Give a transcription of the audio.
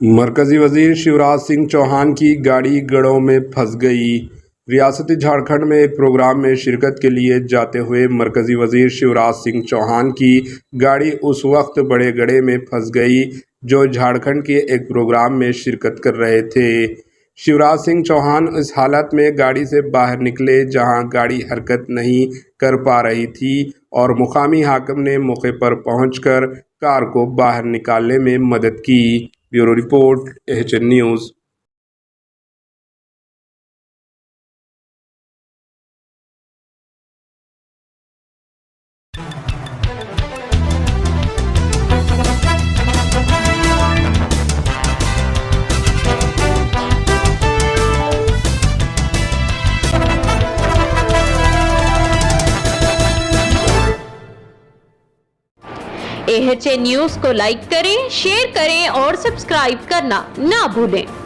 मरकजी वजीर शिवराज सिंह चौहान की गाड़ी गड़ों में फंस गई। रियासती झारखंड में एक प्रोग्राम में शिरकत के लिए जाते हुए मरकजी वजीर शिवराज सिंह चौहान की गाड़ी उस वक्त बड़े गड्ढे में फंस गई जो झारखंड के एक प्रोग्राम में शिरकत कर रहे थे। शिवराज सिंह चौहान इस हालत में गाड़ी से बाहर निकले जहां गाड़ी हरकत नहीं कर पा रही थी और मुकामी हाकिम ने मौके पर पहुंचकर कार को बाहर निकालने में मदद की। Bureau report HN news. HN news को लाइक करें, शेयर करें और सब्सक्राइब करना ना भूलें।